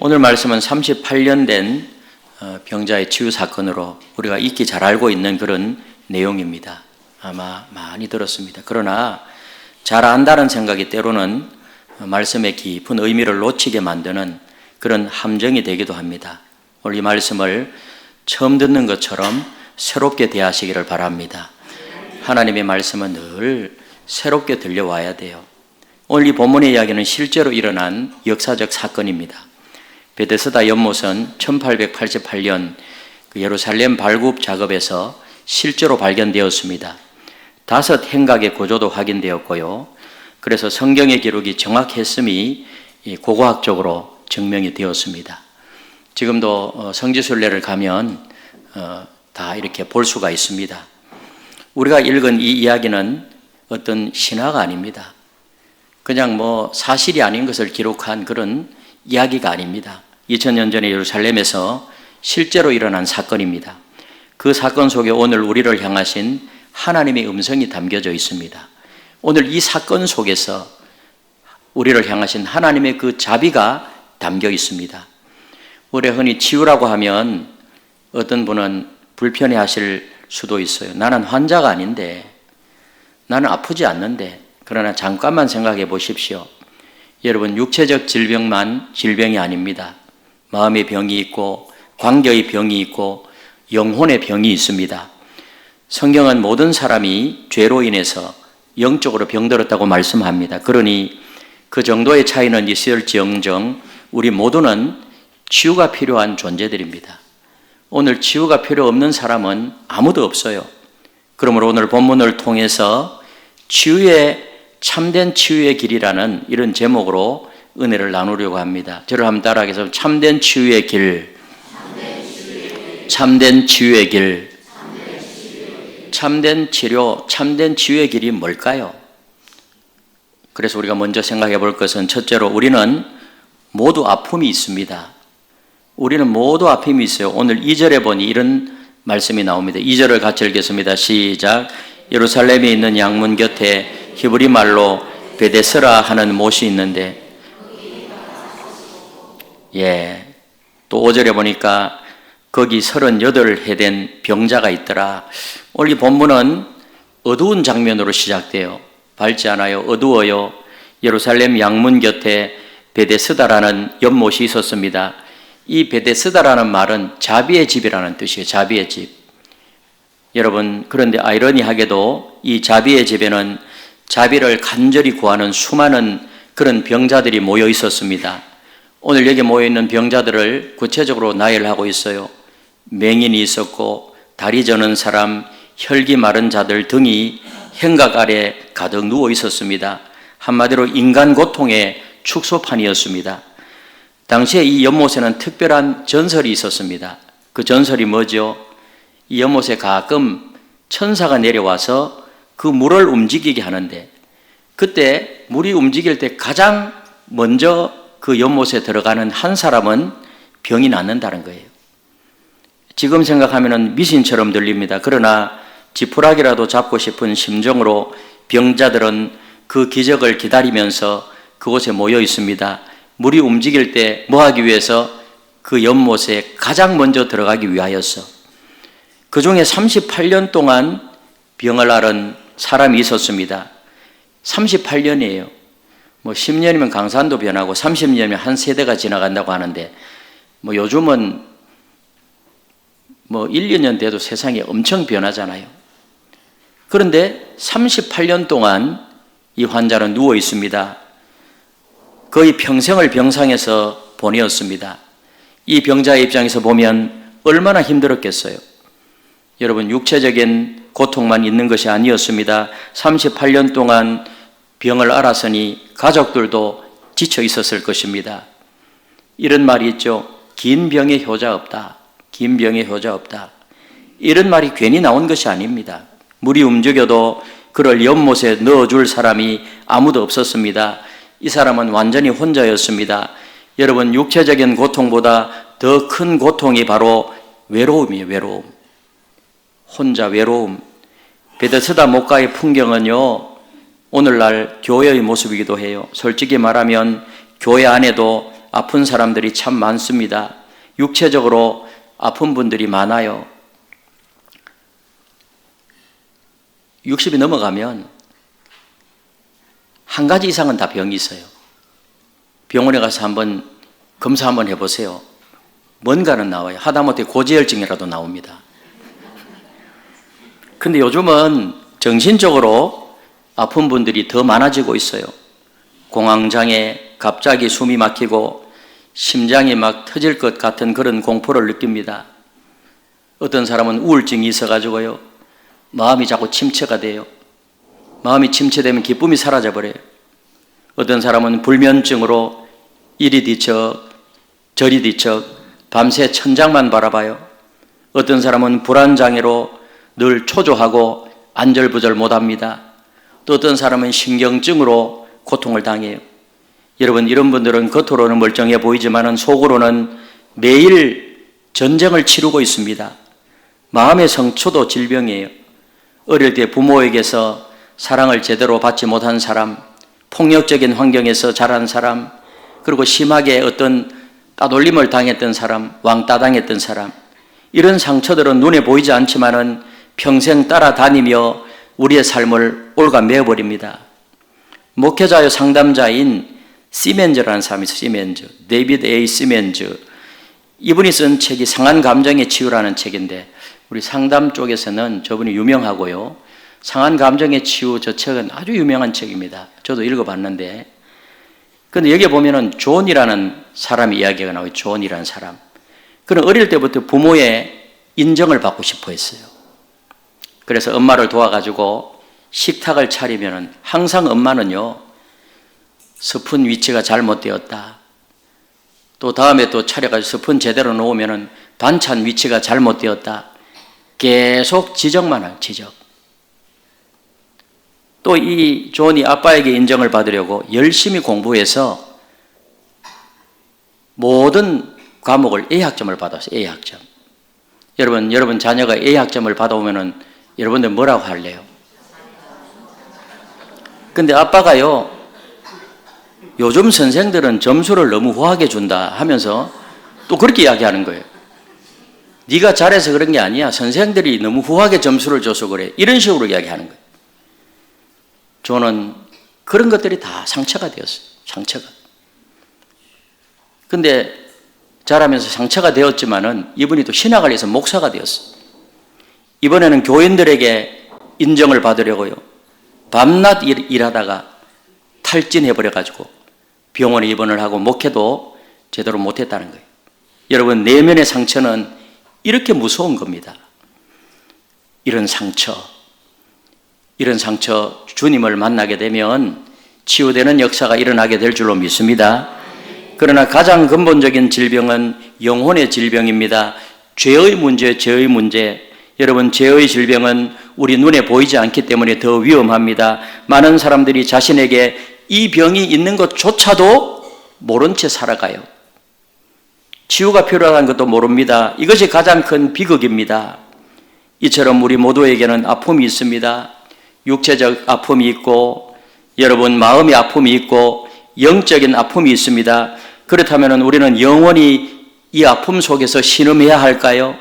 오늘 말씀은 38년 된 병자의 치유 사건으로 우리가 익히 잘 알고 있는 그런 내용입니다. 아마 많이 들었습니다. 그러나 잘 안다는 생각이 때로는 말씀의 깊은 의미를 놓치게 만드는 그런 함정이 되기도 합니다. 오늘 이 말씀을 처음 듣는 것처럼 새롭게 대하시기를 바랍니다. 하나님의 말씀은 늘 새롭게 들려와야 돼요. 오늘 이 본문의 이야기는 실제로 일어난 역사적 사건입니다. 베데스다 연못은 1888년 예루살렘 발굽 작업에서 실제로 발견되었습니다. 5 행각의 구조도 확인되었고요. 그래서 성경의 기록이 정확했음이 고고학적으로 증명이 되었습니다. 지금도 성지순례를 가면 다 이렇게 볼 수가 있습니다. 우리가 읽은 이 이야기는 어떤 신화가 아닙니다. 그냥 사실이 아닌 것을 기록한 그런 이야기가 아닙니다. 2000년 전에 예루살렘에서 실제로 일어난 사건입니다. 그 사건 속에 오늘 우리를 향하신 하나님의 음성이 담겨져 있습니다. 오늘 이 사건 속에서 우리를 향하신 하나님의 그 자비가 담겨 있습니다. 우리 흔히 치유라고 하면 어떤 분은 불편해 하실 수도 있어요. 나는 환자가 아닌데, 나는 아프지 않는데. 그러나 잠깐만 생각해 보십시오. 여러분, 육체적 질병만 질병이 아닙니다. 마음의 병이 있고 관계의 병이 있고 영혼의 병이 있습니다. 성경은 모든 사람이 죄로 인해서 영적으로 병들었다고 말씀합니다. 그러니 그 정도의 차이는 있을지언정 우리 모두는 치유가 필요한 존재들입니다. 오늘 치유가 필요 없는 사람은 아무도 없어요. 그러므로 오늘 본문을 통해서 참된 치유의 길이라는 이런 제목으로 은혜를 나누려고 합니다. 저를 한번 따라하겠습니다. 참된 치유의 길. 참된 치유의 길. 참된 치료, 참된 치유의 길이 뭘까요? 그래서 우리가 먼저 생각해 볼 것은 첫째로 우리는 모두 아픔이 있습니다. 우리는 모두 아픔이 있어요. 오늘 2절에 보니 이런 말씀이 나옵니다. 2절을 같이 읽겠습니다. 시작. 예루살렘에 있는 양문 곁에 히브리 말로 베데스라 하는 못이 있는데, 또 5절에 보니까 거기 38해 된 병자가 있더라. 오늘 이 본문은 어두운 장면으로 시작돼요. 밝지 않아요. 어두워요. 예루살렘 양문 곁에 베데스다라는 연못이 있었습니다. 이 베데스다라는 말은 자비의 집이라는 뜻이에요. 자비의 집. 여러분, 그런데 아이러니하게도 이 자비의 집에는 자비를 간절히 구하는 수많은 그런 병자들이 모여 있었습니다. 오늘 여기 모여 있는 병자들을 구체적으로 나열하고 있어요. 맹인이 있었고, 다리 저는 사람, 혈기 마른 자들 등이 행각 아래 가득 누워 있었습니다. 한마디로 인간 고통의 축소판이었습니다. 당시에 이 연못에는 특별한 전설이 있었습니다. 그 전설이 뭐죠? 이 연못에 가끔 천사가 내려와서 그 물을 움직이게 하는데, 그때 물이 움직일 때 가장 먼저 그 연못에 들어가는 한 사람은 병이 낫는다는 거예요. 지금 생각하면 미신처럼 들립니다. 그러나 지푸라기라도 잡고 싶은 심정으로 병자들은 그 기적을 기다리면서 그곳에 모여 있습니다. 물이 움직일 때 뭐 하기 위해서? 그 연못에 가장 먼저 들어가기 위하여서. 그 중에 38년 동안 병을 앓은 사람이 있었습니다. 38년이에요. 10년이면 강산도 변하고 30년이면 한 세대가 지나간다고 하는데, 요즘은 1, 2년 돼도 세상이 엄청 변하잖아요. 그런데 38년 동안 이 환자는 누워 있습니다. 거의 평생을 병상에서 보내었습니다. 이 병자의 입장에서 보면 얼마나 힘들었겠어요. 여러분, 육체적인 고통만 있는 것이 아니었습니다. 38년 동안 병을 앓았으니 가족들도 지쳐 있었을 것입니다. 이런 말이 있죠. 긴 병에 효자 없다. 긴 병에 효자 없다. 이런 말이 괜히 나온 것이 아닙니다. 물이 움직여도 그를 연못에 넣어줄 사람이 아무도 없었습니다. 이 사람은 완전히 혼자였습니다. 여러분, 육체적인 고통보다 더 큰 고통이 바로 외로움이에요. 외로움. 혼자 외로움. 베데스다 못가의 풍경은요, 오늘날 교회의 모습이기도 해요. 솔직히 말하면 교회 안에도 아픈 사람들이 참 많습니다. 육체적으로 아픈 분들이 많아요. 60이 넘어가면 한 가지 이상은 다 병이 있어요. 병원에 가서 한번 검사 한번 해보세요. 뭔가는 나와요. 하다못해 고지혈증이라도 나옵니다. 근데 요즘은 정신적으로 아픈 분들이 더 많아지고 있어요. 공황장애, 갑자기 숨이 막히고 심장이 막 터질 것 같은 그런 공포를 느낍니다. 어떤 사람은 우울증이 있어가지고요, 마음이 자꾸 침체가 돼요. 마음이 침체되면 기쁨이 사라져버려요. 어떤 사람은 불면증으로 이리 뒤척 저리 뒤척 밤새 천장만 바라봐요. 어떤 사람은 불안장애로 늘 초조하고 안절부절 못합니다. 또 어떤 사람은 신경증으로 고통을 당해요. 여러분, 이런 분들은 겉으로는 멀쩡해 보이지만 속으로는 매일 전쟁을 치르고 있습니다. 마음의 상처도 질병이에요. 어릴 때 부모에게서 사랑을 제대로 받지 못한 사람, 폭력적인 환경에서 자란 사람, 그리고 심하게 어떤 따돌림을 당했던 사람, 왕따 당했던 사람, 이런 상처들은 눈에 보이지 않지만은 평생 따라다니며 우리의 삶을 올가매어버립니다. 목회자요 상담자인 시멘즈라는 사람이 있어요. 시멘즈, 데이비드 A. 시멘즈. 이분이 쓴 책이 상한 감정의 치유라는 책인데, 우리 상담 쪽에서는 저분이 유명하고요. 상한 감정의 치유, 저 책은 아주 유명한 책입니다. 저도 읽어봤는데, 근데 여기에 보면은 존이라는 사람의 이야기가 나와요. 존이라는 사람. 그는 어릴 때부터 부모의 인정을 받고 싶어 했어요. 그래서 엄마를 도와가지고 식탁을 차리면은 항상 엄마는요, 스푼 위치가 잘못되었다. 또 다음에 또 차려가지고 스푼 제대로 놓으면은 반찬 위치가 잘못되었다. 계속 지적만 해요, 지적. 또 이 존이 아빠에게 인정을 받으려고 열심히 공부해서 모든 과목을 A학점을 받았어요. A학점. 여러분 자녀가 A학점을 받아오면은 여러분들 뭐라고 할래요? 근데 아빠가요, 요즘 선생들은 점수를 너무 후하게 준다 하면서 또 그렇게 이야기하는 거예요. 네가 잘해서 그런 게 아니야. 선생들이 너무 후하게 점수를 줘서 그래. 이런 식으로 이야기하는 거예요. 저는 그런 것들이 다 상처가 되었어요. 상처가. 근데 자라면서 상처가 되었지만은 이분이 또 신학을 해서 목사가 되었어요. 이번에는 교인들에게 인정을 받으려고요, 밤낮 일하다가 탈진해버려가지고 병원에 입원을 하고 목회도 제대로 못했다는 거예요. 여러분, 내면의 상처는 이렇게 무서운 겁니다. 이런 상처 주님을 만나게 되면 치유되는 역사가 일어나게 될 줄로 믿습니다. 그러나 가장 근본적인 질병은 영혼의 질병입니다. 죄의 문제. 여러분, 죄의 질병은 우리 눈에 보이지 않기 때문에 더 위험합니다. 많은 사람들이 자신에게 이 병이 있는 것조차도 모른 채 살아가요. 치유가 필요하다는 것도 모릅니다. 이것이 가장 큰 비극입니다. 이처럼 우리 모두에게는 아픔이 있습니다. 육체적 아픔이 있고, 여러분 마음의 아픔이 있고, 영적인 아픔이 있습니다. 그렇다면 우리는 영원히 이 아픔 속에서 신음해야 할까요?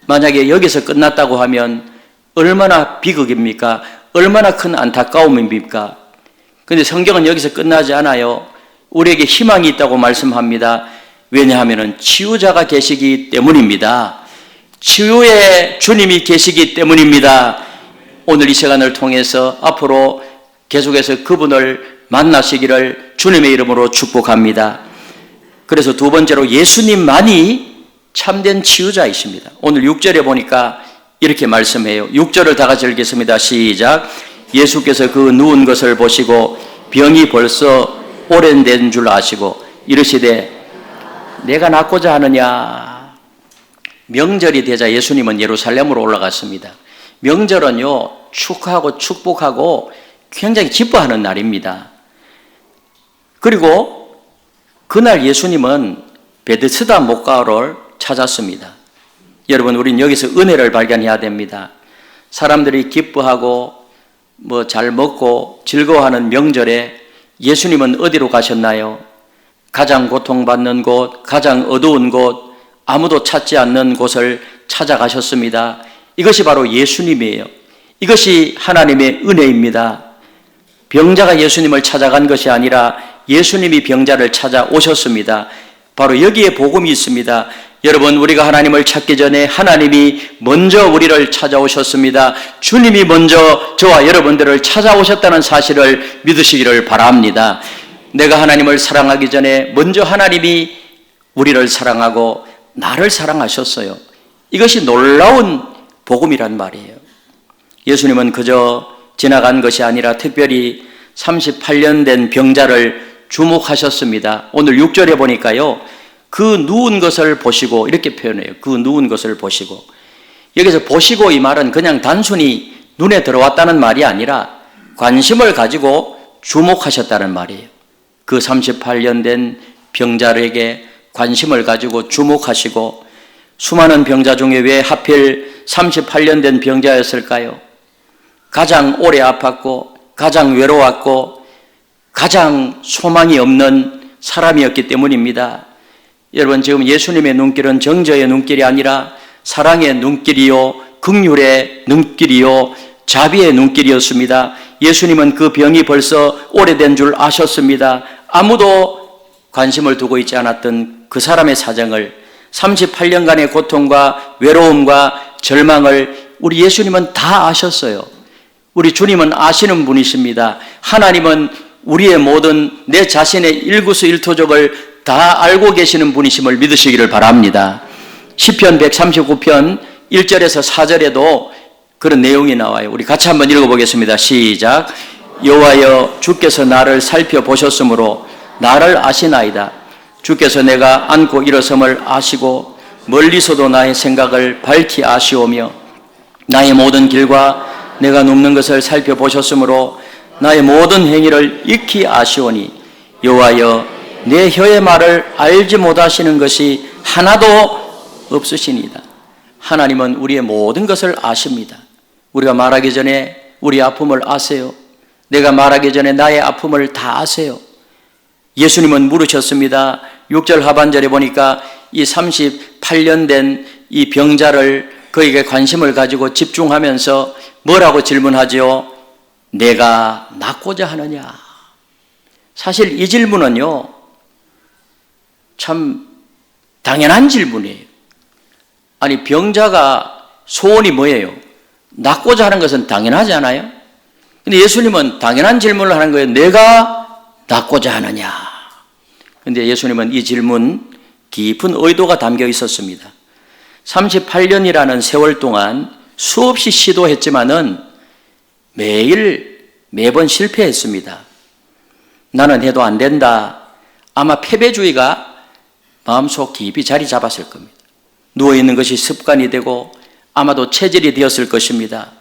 만약에 여기서 끝났다고 하면 얼마나 비극입니까? 얼마나 큰 안타까움입니까? 그런데 성경은 여기서 끝나지 않아요. 우리에게 희망이 있다고 말씀합니다. 왜냐하면 치유자가 계시기 때문입니다. 치유의 주님이 계시기 때문입니다. 오늘 이 시간을 통해서 앞으로 계속해서 그분을 만나시기를 주님의 이름으로 축복합니다. 그래서 두 번째로 예수님만이 참된 치유자이십니다. 오늘 6절에 보니까 이렇게 말씀해요. 6절을 다 같이 읽겠습니다. 시작. 예수께서 그 누운 것을 보시고 병이 벌써 오랜된 줄 아시고 이르시되 내가 낫고자 하느냐. 명절이 되자 예수님은 예루살렘으로 올라갔습니다. 명절은요, 축하하고 축복하고 굉장히 기뻐하는 날입니다. 그리고 그날 예수님은 베드스다 목가를 찾았습니다. 여러분, 우린 여기서 은혜를 발견해야 됩니다. 사람들이 기뻐하고 잘 먹고 즐거워하는 명절에 예수님은 어디로 가셨나요? 가장 고통받는 곳, 가장 어두운 곳, 아무도 찾지 않는 곳을 찾아가셨습니다. 이것이 바로 예수님이에요. 이것이 하나님의 은혜입니다. 병자가 예수님을 찾아간 것이 아니라 예수님이 병자를 찾아오셨습니다. 바로 여기에 복음이 있습니다. 여러분, 우리가 하나님을 찾기 전에 하나님이 먼저 우리를 찾아오셨습니다. 주님이 먼저 저와 여러분들을 찾아오셨다는 사실을 믿으시기를 바랍니다. 내가 하나님을 사랑하기 전에 먼저 하나님이 우리를 사랑하고 나를 사랑하셨어요. 이것이 놀라운 복음이란 말이에요. 예수님은 그저 지나간 것이 아니라 특별히 38년 된 병자를 주목하셨습니다. 오늘 6절에 보니까요, 그 누운 것을 보시고, 이렇게 표현해요. 그 누운 것을 보시고. 여기서 보시고 이 말은 그냥 단순히 눈에 들어왔다는 말이 아니라 관심을 가지고 주목하셨다는 말이에요. 그 38년 된 병자에게 관심을 가지고 주목하시고, 수많은 병자 중에 왜 하필 38년 된 병자였을까요? 가장 오래 아팠고 가장 외로웠고 가장 소망이 없는 사람이었기 때문입니다. 여러분, 지금 예수님의 눈길은 정죄의 눈길이 아니라 사랑의 눈길이요, 긍휼의 눈길이요, 자비의 눈길이었습니다. 예수님은 그 병이 벌써 오래된 줄 아셨습니다. 아무도 관심을 두고 있지 않았던 그 사람의 사정을, 38년간의 고통과 외로움과 절망을 우리 예수님은 다 아셨어요. 우리 주님은 아시는 분이십니다. 하나님은 우리의 모든 내 자신의 일구수일투족을 다 알고 계시는 분이심을 믿으시기를 바랍니다. 시편 139편 1절에서 4절에도 그런 내용이 나와요. 우리 같이 한번 읽어보겠습니다. 시작. 여호와여, 주께서 나를 살펴보셨으므로 나를 아시나이다. 주께서 내가 앉고 일어섬을 아시고 멀리서도 나의 생각을 밝히 아시오며 나의 모든 길과 내가 눕는 것을 살펴보셨으므로 나의 모든 행위를 익히 아시오니 여호와여, 내 혀의 말을 알지 못하시는 것이 하나도 없으시니이다. 하나님은 우리의 모든 것을 아십니다. 우리가 말하기 전에 우리 아픔을 아세요. 내가 말하기 전에 나의 아픔을 다 아세요. 예수님은 물으셨습니다. 6절 하반절에 보니까 이 38년 된 이 병자를 그에게 관심을 가지고 집중하면서 뭐라고 질문하죠? 내가 낫고자 하느냐? 사실 이 질문은요, 참 당연한 질문이에요. 아니, 병자가 소원이 뭐예요? 낫고자 하는 것은 당연하지 않아요? 근데 예수님은 당연한 질문을 하는 거예요. 내가 낫고자 하느냐? 근데 예수님은 이 질문 깊은 의도가 담겨 있었습니다. 38년이라는 세월 동안 수없이 시도했지만은 매번 실패했습니다. 나는 해도 안 된다. 아마 패배주의가 마음속 깊이 자리 잡았을 겁니다. 누워있는 것이 습관이 되고 아마도 체질이 되었을 것입니다.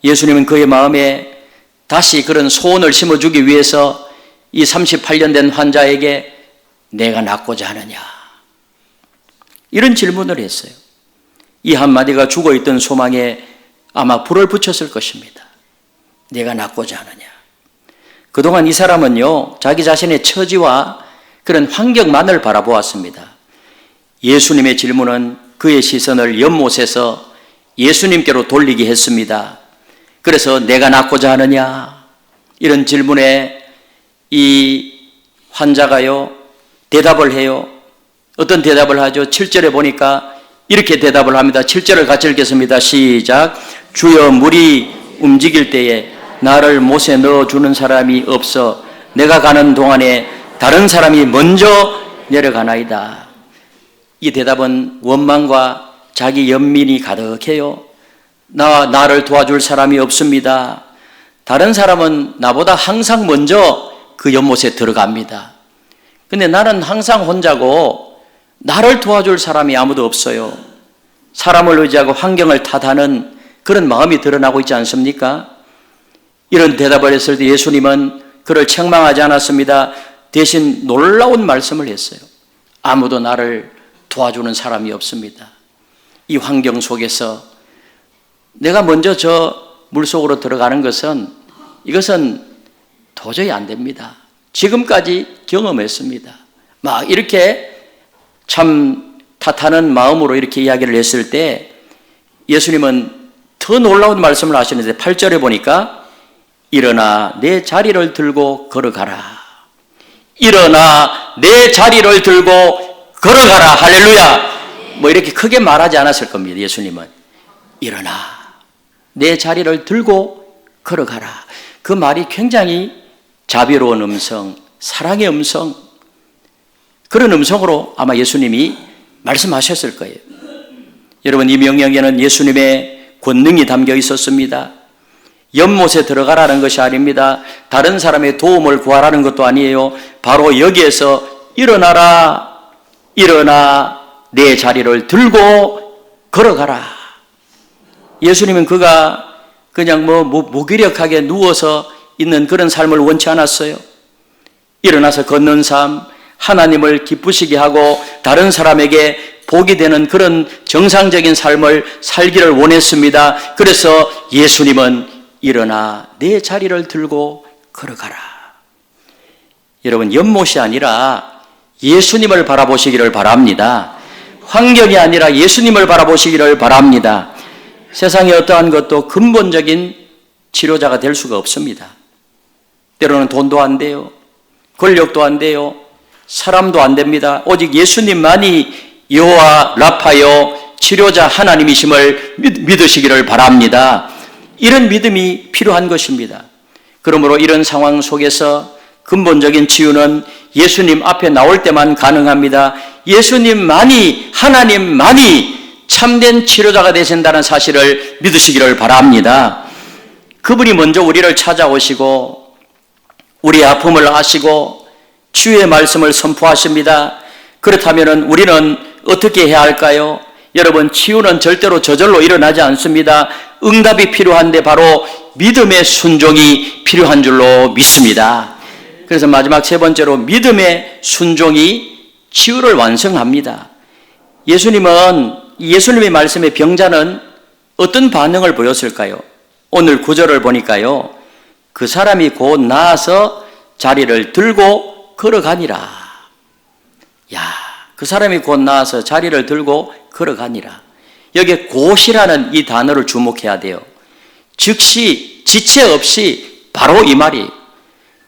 예수님은 그의 마음에 다시 그런 소원을 심어주기 위해서 이 38년 된 환자에게 내가 낫고자 하느냐? 이런 질문을 했어요. 이 한마디가 죽어있던 소망에 아마 불을 붙였을 것입니다. 내가 낫고자 하느냐? 그동안 이 사람은요, 자기 자신의 처지와 그런 환경만을 바라보았습니다. 예수님의 질문은 그의 시선을 연못에서 예수님께로 돌리게 했습니다. 그래서 내가 낫고자 하느냐? 이런 질문에 이 환자가요, 대답을 해요. 어떤 대답을 하죠? 7절에 보니까 이렇게 대답을 합니다. 7절을 같이 읽겠습니다. 시작. 주여, 물이 움직일 때에 나를 못에 넣어주는 사람이 없어 내가 가는 동안에 다른 사람이 먼저 내려가나이다. 이 대답은 원망과 자기 연민이 가득해요. 나를 도와줄 사람이 없습니다. 다른 사람은 나보다 항상 먼저 그 연못에 들어갑니다. 근데 나는 항상 혼자고 나를 도와줄 사람이 아무도 없어요. 사람을 의지하고 환경을 탓하는 그런 마음이 드러나고 있지 않습니까? 이런 대답을 했을 때 예수님은 그를 책망하지 않았습니다. 대신 놀라운 말씀을 했어요. 아무도 나를 도와주는 사람이 없습니다. 이 환경 속에서 내가 먼저 저 물속으로 들어가는 이것은 도저히 안 됩니다. 지금까지 경험했습니다. 막 이렇게 참 탓하는 마음으로 이렇게 이야기를 했을 때 예수님은 더 놀라운 말씀을 하시는데 8절에 보니까 일어나 내 자리를 들고 걸어가라. 일어나 내 자리를 들고 걸어가라. 할렐루야. 뭐 이렇게 크게 말하지 않았을 겁니다. 예수님은 일어나 내 자리를 들고 걸어가라. 그 말이 굉장히 자비로운 음성, 사랑의 음성, 그런 음성으로 아마 예수님이 말씀하셨을 거예요. 여러분, 이 명령에는 예수님의 권능이 담겨 있었습니다. 연못에 들어가라는 것이 아닙니다. 다른 사람의 도움을 구하라는 것도 아니에요. 바로 여기에서 일어나라, 일어나 내 자리를 들고 걸어가라. 예수님은 그가 그냥 무기력하게 누워서 있는 그런 삶을 원치 않았어요. 일어나서 걷는 삶, 하나님을 기쁘시게 하고 다른 사람에게 복이 되는 그런 정상적인 삶을 살기를 원했습니다. 그래서 예수님은 일어나 내 자리를 들고 걸어가라. 여러분, 연못이 아니라 예수님을 바라보시기를 바랍니다. 환경이 아니라 예수님을 바라보시기를 바랍니다. 세상에 어떠한 것도 근본적인 치료자가 될 수가 없습니다. 때로는 돈도 안 돼요. 권력도 안 돼요. 사람도 안 됩니다. 오직 예수님만이 여호와 라파요 치료자 하나님이심을 믿으시기를 바랍니다. 이런 믿음이 필요한 것입니다. 그러므로 이런 상황 속에서 근본적인 치유는 예수님 앞에 나올 때만 가능합니다. 예수님만이, 하나님만이 참된 치료자가 되신다는 사실을 믿으시기를 바랍니다. 그분이 먼저 우리를 찾아오시고 우리의 아픔을 아시고 치유의 말씀을 선포하십니다. 그렇다면 우리는 어떻게 해야 할까요? 여러분, 치유는 절대로 저절로 일어나지 않습니다. 응답이 필요한데 바로 믿음의 순종이 필요한 줄로 믿습니다. 그래서 마지막 세 번째로 믿음의 순종이 치유를 완성합니다. 예수님의 말씀의 병자는 어떤 반응을 보였을까요? 오늘 9절을 보니까요, 그 사람이 곧 나아서 자리를 들고 걸어가니라. 그 사람이 곧 나아서 자리를 들고 걸어가니라. 여기에 곧이라는 이 단어를 주목해야 돼요. 즉시, 지체 없이 바로 이 말이에요.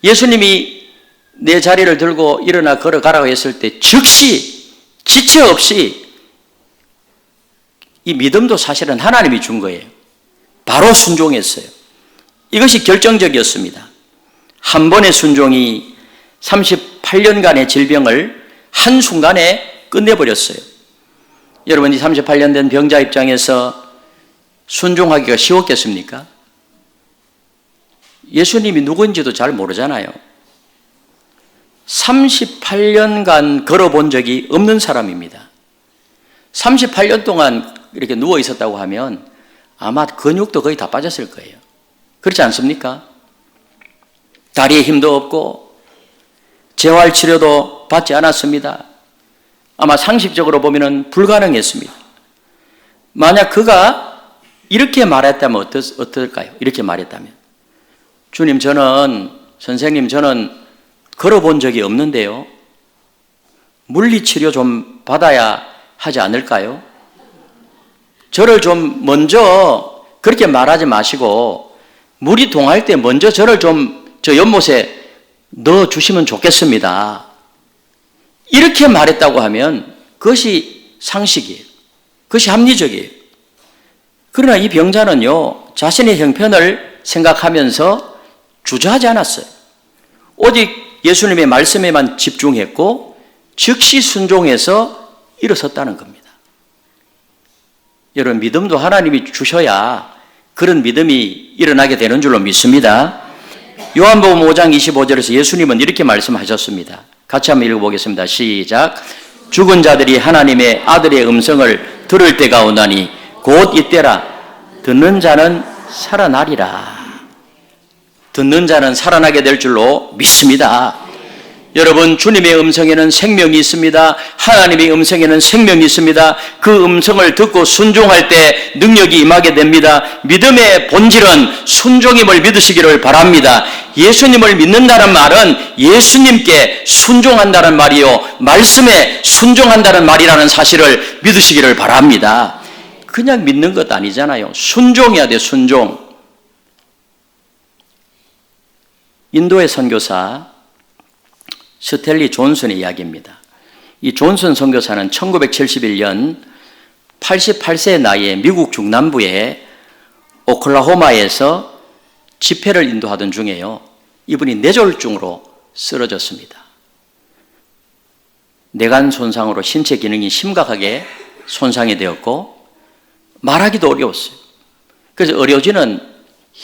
예수님이 내 자리를 들고 일어나 걸어가라고 했을 때 즉시, 지체 없이, 이 믿음도 사실은 하나님이 준 거예요. 바로 순종했어요. 이것이 결정적이었습니다. 한 번의 순종이 38년간의 질병을 한순간에 끝내버렸어요. 여러분, 이 38년 된 병자 입장에서 순종하기가 쉬웠겠습니까? 예수님이 누구인지도 잘 모르잖아요. 38년간 걸어본 적이 없는 사람입니다. 38년 동안 이렇게 누워 있었다고 하면 아마 근육도 거의 다 빠졌을 거예요. 그렇지 않습니까? 다리에 힘도 없고 재활치료도 받지 않았습니다. 아마 상식적으로 보면 불가능했습니다. 만약 그가 이렇게 말했다면 어떨까요? 이렇게 말했다면, 주님, 선생님, 저는 걸어본 적이 없는데요. 물리치료 좀 받아야 하지 않을까요? 저를 좀 먼저 그렇게 말하지 마시고 물이 동할 때 먼저 저를 좀 저 연못에 넣어주시면 좋겠습니다. 이렇게 말했다고 하면 그것이 상식이에요. 그것이 합리적이에요. 그러나 이 병자는요, 자신의 형편을 생각하면서 주저하지 않았어요. 오직 예수님의 말씀에만 집중했고 즉시 순종해서 일어섰다는 겁니다. 여러분, 믿음도 하나님이 주셔야 그런 믿음이 일어나게 되는 줄로 믿습니다. 요한복음 5장 25절에서 예수님은 이렇게 말씀하셨습니다. 같이 한번 읽어보겠습니다. 시작. 죽은 자들이 하나님의 아들의 음성을 들을 때가 오나니 곧 이때라. 듣는 자는 살아나리라. 듣는 자는 살아나게 될 줄로 믿습니다. 여러분, 주님의 음성에는 생명이 있습니다. 하나님의 음성에는 생명이 있습니다. 그 음성을 듣고 순종할 때 능력이 임하게 됩니다. 믿음의 본질은 순종임을 믿으시기를 바랍니다. 예수님을 믿는다는 말은 예수님께 순종한다는 말이요, 말씀에 순종한다는 말이라는 사실을 믿으시기를 바랍니다. 그냥 믿는 것 아니잖아요. 순종해야 돼, 순종. 인도의 선교사 스텔리 존슨의 이야기입니다. 이 존슨 선교사는 1971년 88세의 나이에 미국 중남부의 오클라호마에서 집회를 인도하던 중에요, 이분이 뇌졸중으로 쓰러졌습니다. 뇌관 손상으로 신체 기능이 심각하게 손상이 되었고 말하기도 어려웠어요. 그래서 의료진은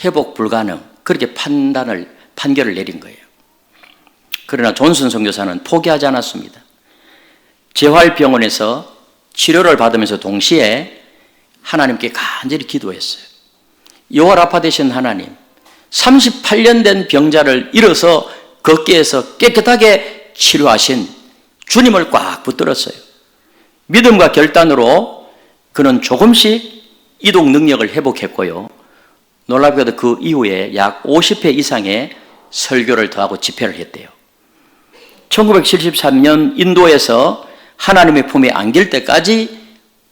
회복 불가능, 그렇게 판결을 내린 거예요. 그러나 존슨 선교사는 포기하지 않았습니다. 재활병원에서 치료를 받으면서 동시에 하나님께 간절히 기도했어요. 여호와라파 되신 하나님, 38년 된 병자를 일어서 걷게 해서 깨끗하게 치료하신 주님을 꽉 붙들었어요. 믿음과 결단으로 그는 조금씩 이동 능력을 회복했고요, 놀랍게도 그 이후에 약 50회 이상의 설교를 더하고 집회를 했대요. 1973년 인도에서 하나님의 품에 안길 때까지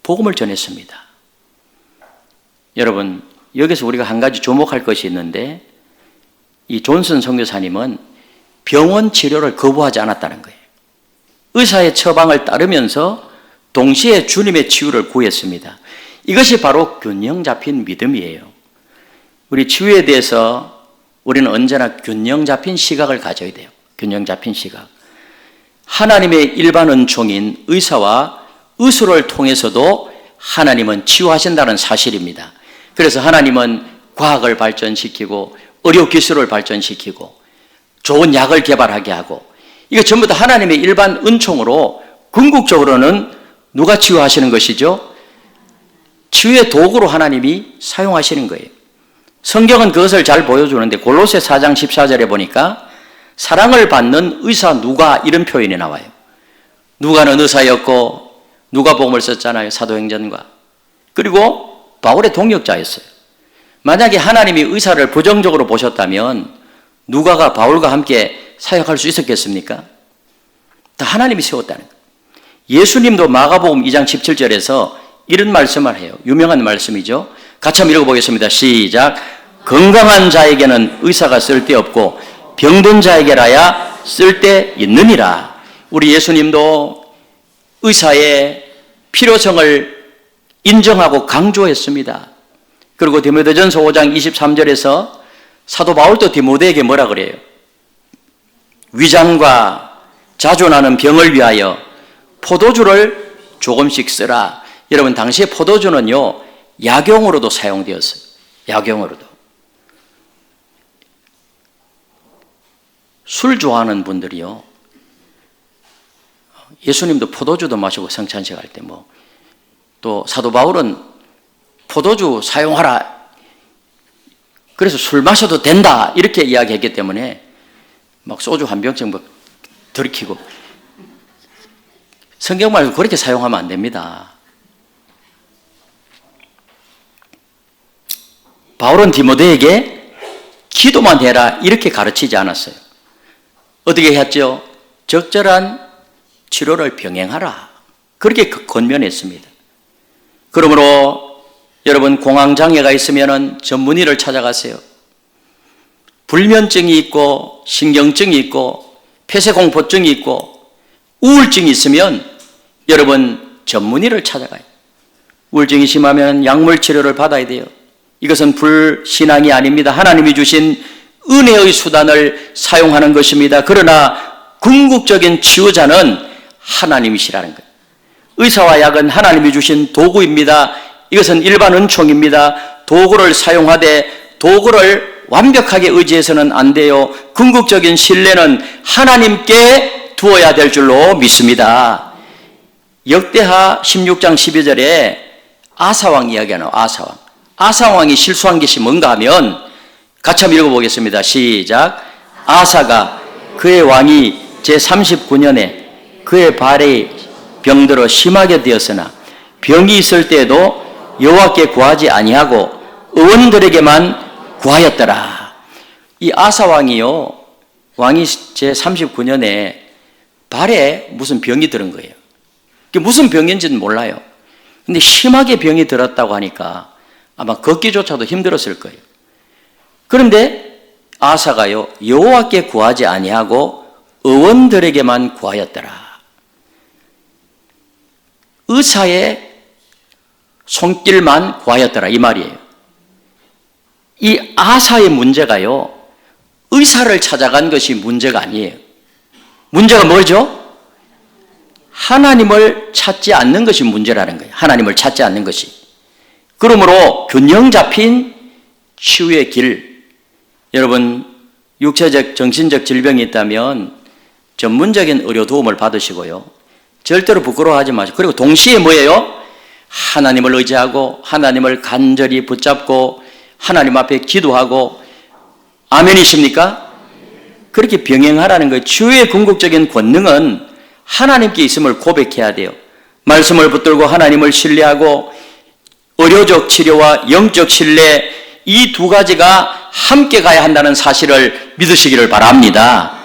복음을 전했습니다. 여러분, 여기서 우리가 한 가지 주목할 것이 있는데, 이 존슨 선교사님은 병원 치료를 거부하지 않았다는 거예요. 의사의 처방을 따르면서 동시에 주님의 치유를 구했습니다. 이것이 바로 균형 잡힌 믿음이에요. 우리 치유에 대해서 우리는 언제나 균형 잡힌 시각을 가져야 돼요. 균형 잡힌 시각. 하나님의 일반 은총인 의사와 의술을 통해서도 하나님은 치유하신다는 사실입니다. 그래서 하나님은 과학을 발전시키고 의료기술을 발전시키고 좋은 약을 개발하게 하고, 이게 전부 다 하나님의 일반 은총으로 궁극적으로는 누가 치유하시는 것이죠? 치유의 도구로 하나님이 사용하시는 거예요. 성경은 그것을 잘 보여주는데 골로새 4장 14절에 보니까 사랑을 받는 의사 누가, 이런 표현이 나와요. 누가는 의사였고 누가복음을 썼잖아요, 사도행전과. 그리고 바울의 동역자였어요. 만약에 하나님이 의사를 부정적으로 보셨다면 누가가 바울과 함께 사역할 수 있었겠습니까? 다 하나님이 세웠다는 거예요. 예수님도 마가복음 2장 17절에서 이런 말씀을 해요. 유명한 말씀이죠. 같이 한번 읽어보겠습니다. 시작. 건강한 자에게는 의사가 쓸데없고 병든 자에게라야 쓸데있느니라. 우리 예수님도 의사의 필요성을 인정하고 강조했습니다. 그리고 디모데전서 5장 23절에서 사도 바울도 디모데에게 뭐라 그래요? 위장과 자주 나는 병을 위하여 포도주를 조금씩 쓰라. 여러분, 당시에 포도주는요, 약용으로도 사용되었어요. 약용으로도. 술 좋아하는 분들이요, 예수님도 포도주도 마시고 성찬식 할 때 또 사도 바울은 포도주 사용하라, 그래서 술 마셔도 된다, 이렇게 이야기했기 때문에 막 소주 한 병씩 들이키고, 성경 말고 그렇게 사용하면 안 됩니다. 바울은 디모데에게 기도만 해라, 이렇게 가르치지 않았어요. 어떻게 했죠? 적절한 치료를 병행하라, 그렇게 권면했습니다. 그러므로 여러분, 공황장애가 있으면 전문의를 찾아가세요. 불면증이 있고 신경증이 있고 폐쇄공포증이 있고 우울증이 있으면 여러분, 전문의를 찾아가요. 우울증이 심하면 약물 치료를 받아야 돼요. 이것은 불신앙이 아닙니다. 하나님이 주신 은혜의 수단을 사용하는 것입니다. 그러나 궁극적인 치유자는 하나님이시라는 거예요. 의사와 약은 하나님이 주신 도구입니다. 이것은 일반 은총입니다. 도구를 사용하되 도구를 완벽하게 의지해서는 안 돼요. 궁극적인 신뢰는 하나님께 두어야 될 줄로 믿습니다. 역대하 16장 12절에 아사왕 이야기가 나와요. 아사왕. 아사왕이 실수한 것이 뭔가 하면 같이 한번 읽어보겠습니다. 시작. 아사가 그의 왕이 제39년에 그의 발이 병들어 심하게 되었으나 병이 있을 때에도 여호와께 구하지 아니하고 의원들에게만 구하였더라. 이 아사 왕이요, 왕이 제39년에 발에 무슨 병이 들은 거예요. 그게 무슨 병인지는 몰라요. 근데 심하게 병이 들었다고 하니까 아마 걷기조차도 힘들었을 거예요. 그런데 아사가요, 여호와께 구하지 아니하고 의원들에게만 구하였더라. 의사의 손길만 구하였더라, 이 말이에요. 이 아사의 문제가요, 의사를 찾아간 것이 문제가 아니에요. 문제가 뭐죠? 하나님을 찾지 않는 것이 문제라는 거예요. 하나님을 찾지 않는 것이. 그러므로 균형 잡힌 치유의 길, 여러분 육체적, 정신적 질병이 있다면 전문적인 의료 도움을 받으시고요. 절대로 부끄러워하지 마시고, 그리고 동시에 뭐예요? 하나님을 의지하고 하나님을 간절히 붙잡고 하나님 앞에 기도하고, 아멘이십니까? 그렇게 병행하라는 거예요. 치유의 궁극적인 권능은 하나님께 있음을 고백해야 돼요. 말씀을 붙들고 하나님을 신뢰하고 의료적 치료와 영적 신뢰, 이 두 가지가 함께 가야 한다는 사실을 믿으시기를 바랍니다.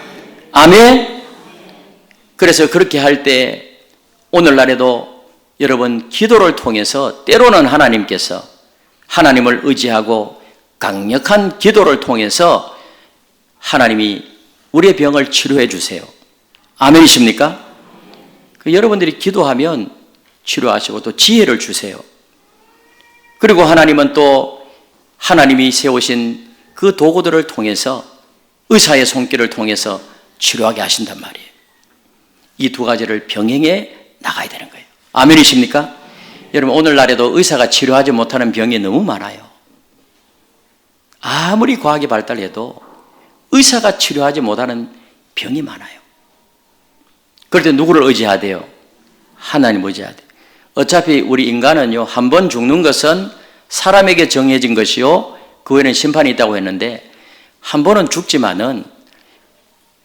아멘. 그래서 그렇게 할 때 오늘날에도 여러분 기도를 통해서 때로는 하나님께서 하나님을 의지하고 강력한 기도를 통해서 하나님이 우리의 병을 치료해 주세요. 아멘이십니까? 여러분들이 기도하면 치료하시고 또 지혜를 주세요. 그리고 하나님은 또 하나님이 세우신 그 도구들을 통해서 의사의 손길을 통해서 치료하게 하신단 말이에요. 이 두 가지를 병행해 나가야 되는 거예요. 아멘이십니까? 여러분 오늘날에도 의사가 치료하지 못하는 병이 너무 많아요. 아무리 과학이 발달해도 의사가 치료하지 못하는 병이 많아요. 그럴 때 누구를 의지해야 돼요? 하나님 의지해야 돼요. 어차피 우리 인간은요, 한 번 죽는 것은 사람에게 정해진 것이요, 그 후에는 심판이 있다고 했는데, 한 번은 죽지만은,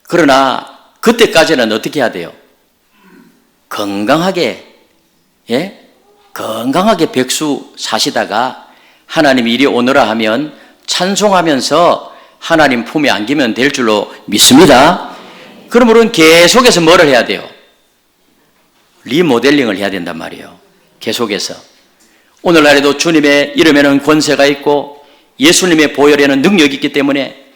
그러나 그때까지는 어떻게 해야 돼요? 건강하게, 예? 건강하게 백수 사시다가 하나님이 이리 오너라 하면 찬송하면서 하나님 품에 안기면 될 줄로 믿습니다. 그러므로 계속해서 뭐를 해야 돼요? 리모델링을 해야 된단 말이에요. 계속해서. 오늘날에도 주님의 이름에는 권세가 있고 예수님의 보혈에는 능력이 있기 때문에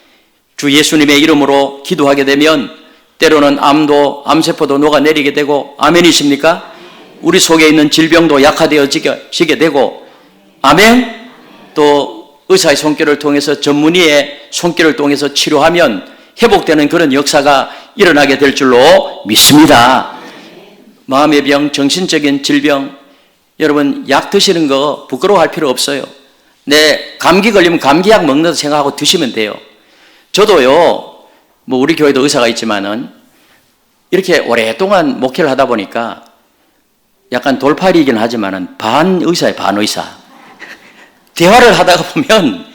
주 예수님의 이름으로 기도하게 되면 때로는 암도, 암세포도 녹아내리게 되고, 아멘이십니까? 우리 속에 있는 질병도 약화되어지게 되고, 아멘? 또 의사의 손길을 통해서, 전문의의 손길을 통해서 치료하면 회복되는 그런 역사가 일어나게 될 줄로 믿습니다. 마음의 병, 정신적인 질병, 여러분 약 드시는 거 부끄러워할 필요 없어요. 내 감기 걸리면 감기약 먹는다 생각하고 드시면 돼요. 저도요, 뭐 우리 교회도 의사가 있지만은 이렇게 오랫동안 목회를 하다 보니까 약간 돌팔이긴 하지만은 반 의사예요, 반 의사. 대화를 하다가 보면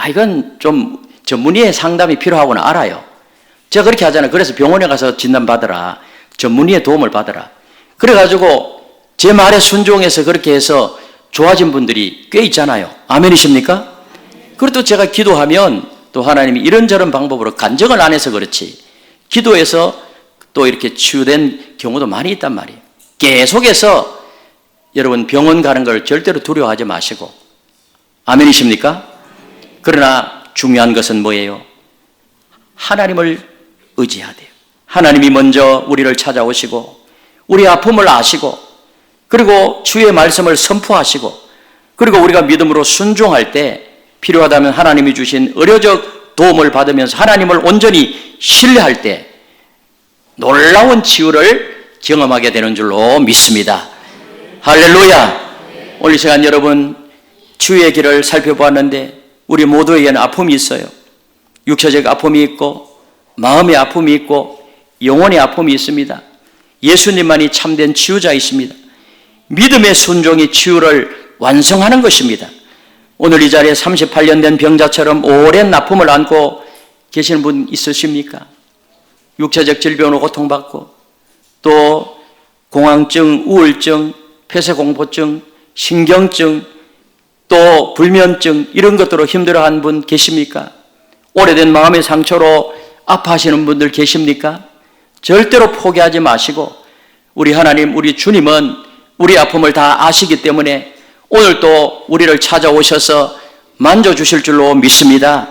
이건 좀 전문의의 상담이 필요하구나 알아요. 제가 그렇게 하잖아요. 그래서 병원에 가서 진단 받으라, 전문의의 도움을 받으라. 그래가지고 제 말에 순종해서 그렇게 해서 좋아진 분들이 꽤 있잖아요. 아멘이십니까? 그리고 또 제가 기도하면 또 하나님이 이런저런 방법으로 간증을 안 해서 그렇지 기도해서 또 이렇게 치유된 경우도 많이 있단 말이에요. 계속해서 여러분 병원 가는 걸 절대로 두려워하지 마시고, 아멘이십니까? 그러나 중요한 것은 뭐예요? 하나님을 의지해야 돼요. 하나님이 먼저 우리를 찾아오시고 우리 아픔을 아시고, 그리고 주의 말씀을 선포하시고, 그리고 우리가 믿음으로 순종할 때 필요하다면 하나님이 주신 의료적 도움을 받으면서 하나님을 온전히 신뢰할 때 놀라운 치유를 경험하게 되는 줄로 믿습니다. 할렐루야. 오늘 이 시간 여러분 치유의 길을 살펴보았는데 우리 모두에게는 아픔이 있어요. 육체적 아픔이 있고 마음의 아픔이 있고 영혼의 아픔이 있습니다. 예수님만이 참된 치유자이십니다. 믿음의 순종이 치유를 완성하는 것입니다. 오늘 이 자리에 38년 된 병자처럼 오랜 아픔을 안고 계시는 분 있으십니까? 육체적 질병으로 고통받고 또 공황증, 우울증, 폐쇄공포증, 신경증, 또 불면증 이런 것들로 힘들어하는 분 계십니까? 오래된 마음의 상처로 아파하시는 분들 계십니까? 절대로 포기하지 마시고 우리 하나님, 우리 주님은 우리 아픔을 다 아시기 때문에 오늘 또 우리를 찾아오셔서 만져주실 줄로 믿습니다.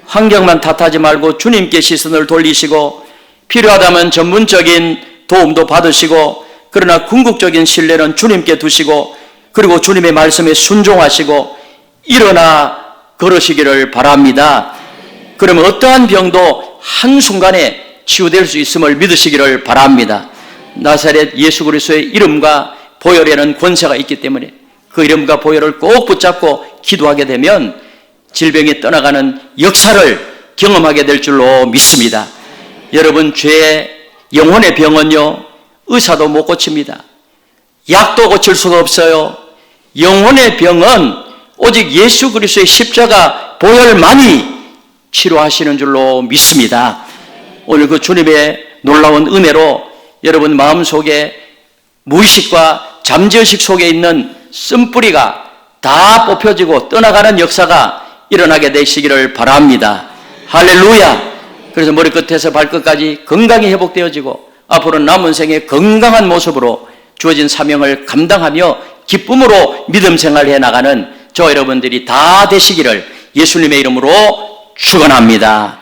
환경만 탓하지 말고 주님께 시선을 돌리시고 필요하다면 전문적인 도움도 받으시고 그러나 궁극적인 신뢰는 주님께 두시고 그리고 주님의 말씀에 순종하시고 일어나 걸으시기를 바랍니다. 그러면 어떠한 병도 한순간에 치유될 수 있음을 믿으시기를 바랍니다. 나사렛 예수 그리스도의 이름과 보혈에는 권세가 있기 때문에 그 이름과 보혈을 꼭 붙잡고 기도하게 되면 질병이 떠나가는 역사를 경험하게 될 줄로 믿습니다. 여러분, 죄의 영혼의 병은요 의사도 못 고칩니다. 약도 고칠 수가 없어요. 영혼의 병은 오직 예수 그리스도의 십자가 보혈만이 치료하시는 줄로 믿습니다. 오늘 그 주님의 놀라운 은혜로 여러분 마음속에 무의식과 잠재의식 속에 있는 쓴뿌리가 다 뽑혀지고 떠나가는 역사가 일어나게 되시기를 바랍니다. 할렐루야. 그래서 머리끝에서 발끝까지 건강히 회복되어지고 앞으로 남은 생에 건강한 모습으로 주어진 사명을 감당하며 기쁨으로 믿음 생활을 해나가는 저 여러분들이 다 되시기를 예수님의 이름으로 축원합니다.